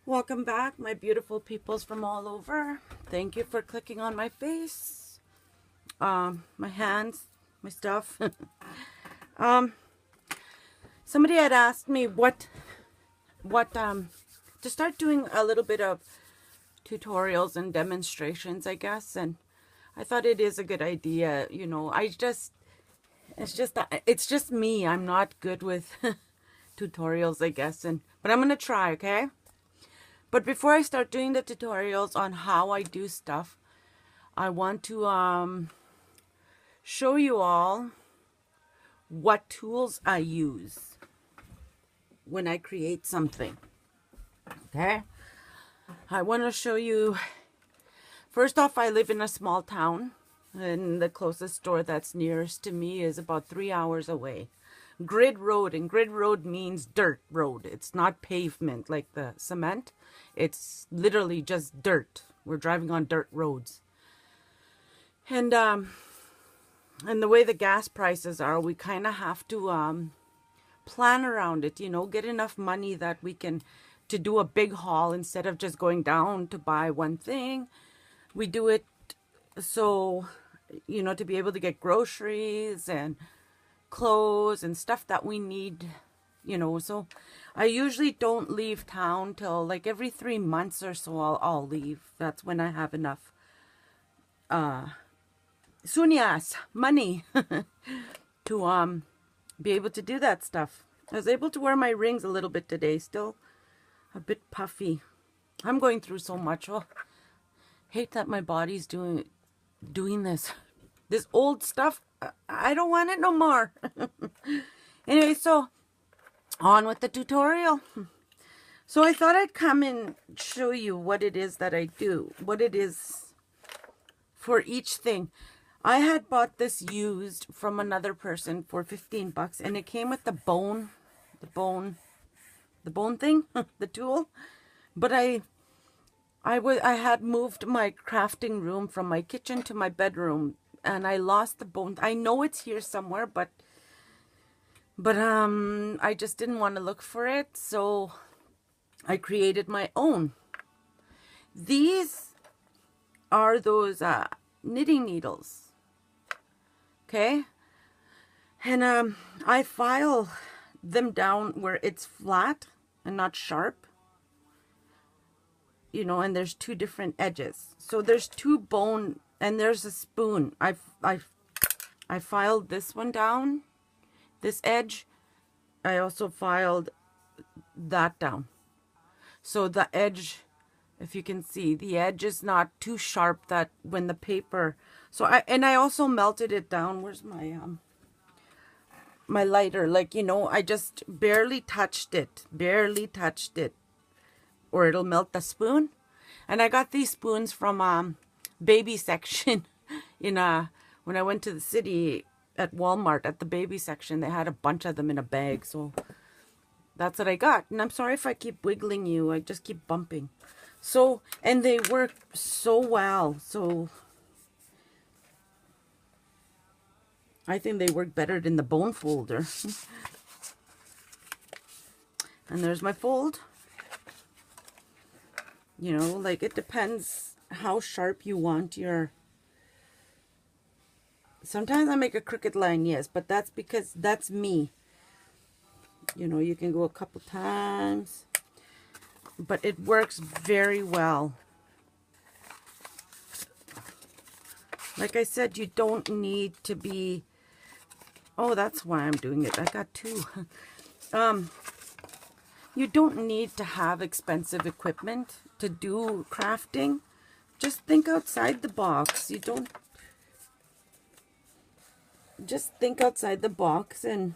Welcome back, my beautiful peoples from all over. Thank you for clicking on my face, my hands, my stuff. Somebody had asked me what to start doing a little bit of tutorials and demonstrations, I guess, and I thought it is a good idea. You know, it's just me. I'm not good with tutorials, I guess, but I'm gonna try, okay? But before I start doing the tutorials on how I do stuff, I want to show you all what tools I use when I create something. Okay? I want to show you, first off, I live in a small town, and the closest store that's nearest to me is about 3 hours away. Grid road, and grid road means dirt road. It's not pavement like the cement. It's literally just dirt. We're driving on dirt roads. And the way the gas prices are, we kind of have to plan around it, you know, get enough money that we can to do a big haul instead of just going down to buy one thing. We do it so, you know, to be able to get groceries and clothes and stuff that we need, you know. So I usually don't leave town till like every 3 months or so. I'll leave. That's when I have enough sunyas, money to be able to do that stuff. I was able to wear my rings a little bit today, still a bit puffy. I'm going through so much. Oh, hate that my body's doing this old stuff. I don't want it no more. Anyway, so on with the tutorial. So I thought I'd come and show you what it is that I do, what it is for each thing. I had bought this used from another person for 15 bucks, and it came with the bone thing, the tool. But I had moved my crafting room from my kitchen to my bedroom, and I lost the bone. I know it's here somewhere, but I just didn't want to look for it, so I created my own. These are those knitting needles, okay? And I file them down where it's flat and not sharp, you know, and there's two different edges. So there's two bone, and there's a spoon. I filed this one down, this edge. I also filed that down. So the edge, if you can see, the edge is not too sharp that when the paper, so I also melted it down. Where's my my lighter? Like, you know, I just barely touched it, or it'll melt the spoon. And I got these spoons from baby section in when I went to the city at Walmart. At the baby section, they had a bunch of them in a bag, so that's what I got. And I'm sorry if I keep wiggling you, I just keep bumping. So, and they work so well, so I think they work better than the bone folder. And there's my fold. You know, like, it depends how sharp you want your... Sometimes I make a crooked line, yes, but that's because that's me. You know, you can go a couple times, but it works very well. Like I said, you don't need to be... Oh, that's why I'm doing it. I got two. You don't need to have expensive equipment to do crafting. Just think outside the box. You don't... Just think outside the box, and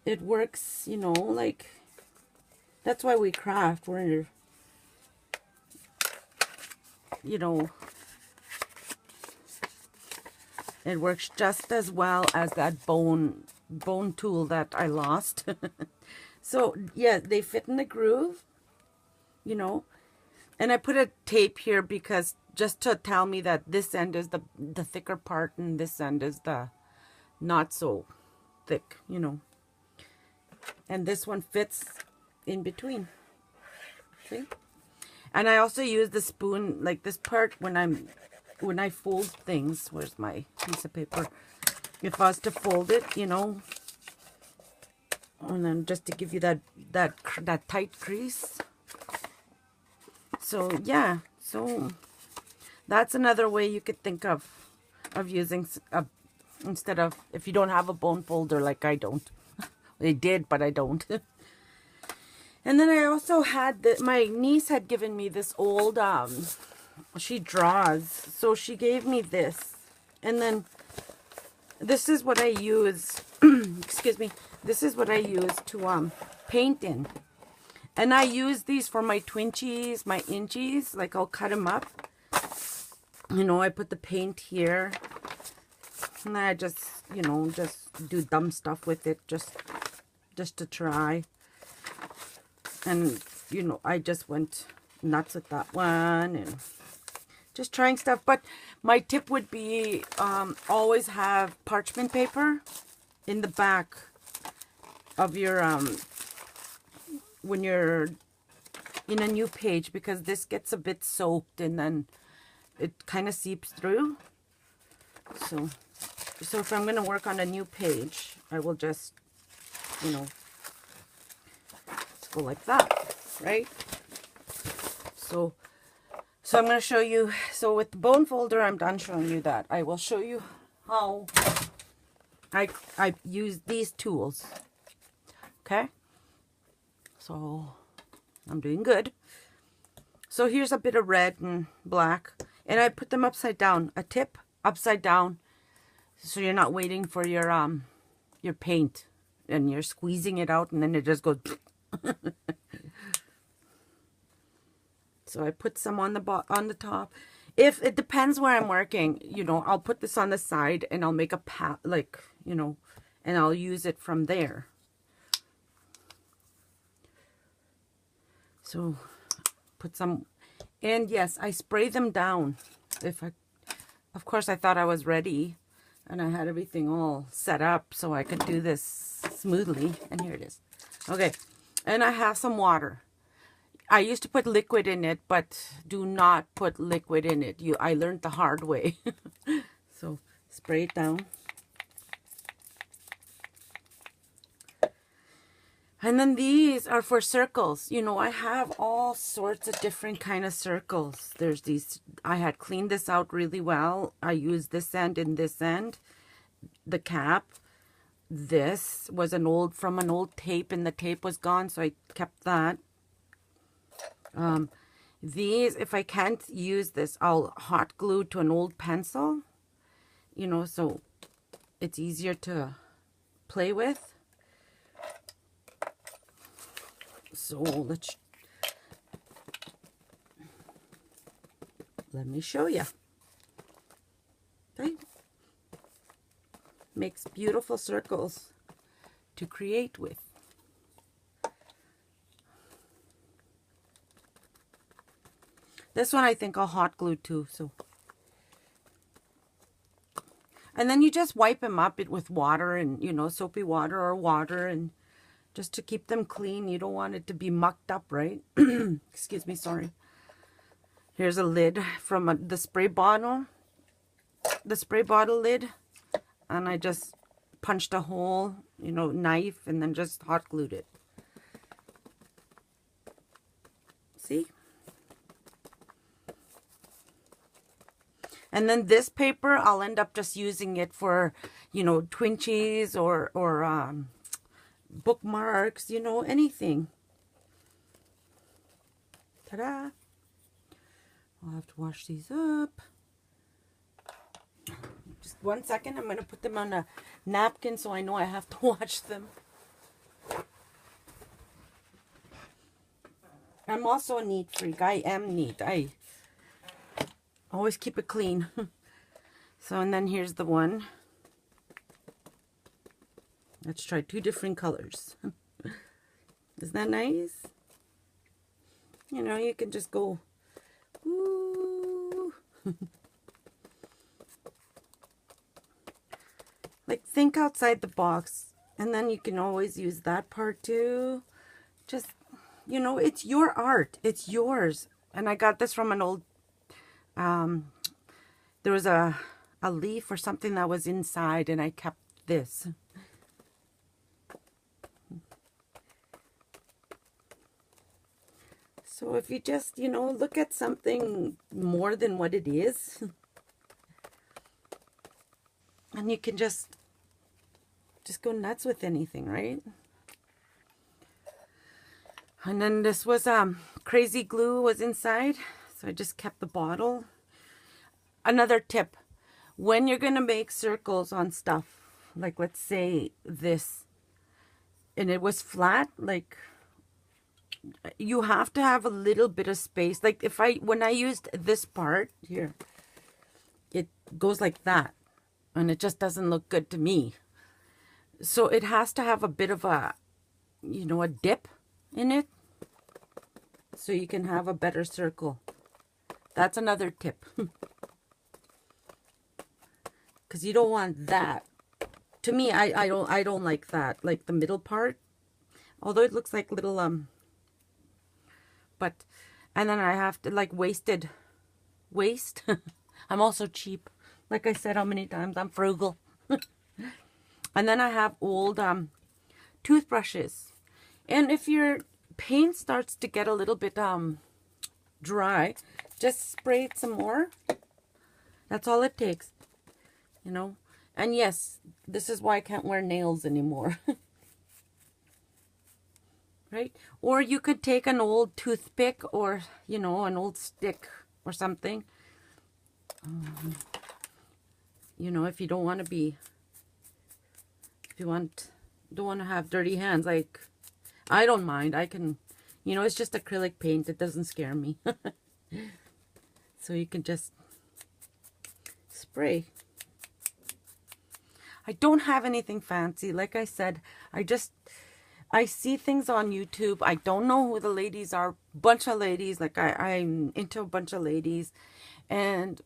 it works, you know, like... That's why we craft. We're, you know... It works just as well as that bone tool that I lost. So, yeah, they fit in the groove, you know. And I put a tape here because just to tell me that this end is the thicker part and this end is the not so thick, you know. And this one fits in between. See? And I also use the spoon, like this part, when I fold things. Where's my piece of paper? If I was to fold it, you know, and then just to give you that tight crease. So yeah, so that's another way you could think of using instead of, if you don't have a bone folder like I don't. I did, but I don't. And then I also had my niece had given me this old she draws, so she gave me this, and then this is what I use. Excuse me. This is what I use to paint in. And I use these for my twinchies, my inchies. Like, I'll cut them up. You know, I put the paint here. And I just, you know, just do dumb stuff with it. Just to try. And, you know, I just went nuts with that one. And just trying stuff. But my tip would be always have parchment paper in the back of your when you're in a new page, because this gets a bit soaked and then it kind of seeps through. So if I'm going to work on a new page, I will just, you know, let's go like that, right? So I'm going to show you. So with the bone folder, I'm done showing you that. I will show you how I use these tools. Okay? So I'm doing good. So here's a bit of red and black, and I put them upside down, a tip upside down, so you're not waiting for your paint and you're squeezing it out and then it just goes. So I put some on the top. If it depends where I'm working, you know, I'll put this on the side and I'll make a pat, like, you know, and I'll use it from there. So put some, and yes, I spray them down. Of course, I thought I was ready and I had everything all set up so I could do this smoothly. And here it is. Okay, and I have some water. I used to put liquid in it, but do not put liquid in it. I learned the hard way. So spray it down. And then these are for circles. You know, I have all sorts of different kind of circles. There's these, I had cleaned this out really well. I used this end and this end, the cap. This was from an old tape, and the tape was gone, so I kept that. These, if I can't use this, I'll hot glue to an old pencil, you know, so it's easier to play with. So let me show you. Okay. Makes beautiful circles to create with. This one I think I'll hot glue too. So, and then you just wipe them up with water, and, you know, soapy water or water, and just to keep them clean. You don't want it to be mucked up, right? Excuse me, sorry. Here's a lid from the spray bottle lid, and I just punched a hole, you know, knife, and then just hot glued it. See? And then this paper, I'll end up just using it for, you know, twinchies or bookmarks, you know, anything. Ta-da! I'll have to wash these up. Just 1 second. I'm going to put them on a napkin so I know I have to wash them. I'm also a neat freak. I am neat. I always keep it clean. So, and then here's the one. Let's try 2 different colors. Isn't that nice? You know, you can just go, ooh. Like, think outside the box. And then you can always use that part too. Just, you know, it's your art. It's yours. And I got this from an old, there was a leaf or something that was inside, and I kept this. So if you just, you know, look at something more than what it is, and you can just go nuts with anything, right? And then this was crazy glue was inside, so I just kept the bottle. Another tip, when you're gonna make circles on stuff, like let's say this, and it was flat, like, you have to have a little bit of space. Like when I used this part here, it goes like that, and it just doesn't look good to me. So it has to have a bit of a, you know, a dip in it, so you can have a better circle. That's another tip. Because you don't want that. To me, I don't like that, like the middle part. Although it looks like little but, and then I have to like waste. I'm also cheap. Like I said how many times, I'm frugal. And then I have old toothbrushes. And if your paint starts to get a little bit dry, just spray it some more. That's all it takes, you know. And yes, this is why I can't wear nails anymore. Right? Or you could take an old toothpick, or, you know, an old stick or something. You know, if you don't want to be, if you don't want to have dirty hands, like, I don't mind. I can, you know, it's just acrylic paint. It doesn't scare me. So you can just spray. I don't have anything fancy. Like I said, I see things on YouTube. I don't know who the ladies are. Bunch of ladies. Like I'm into a bunch of ladies. And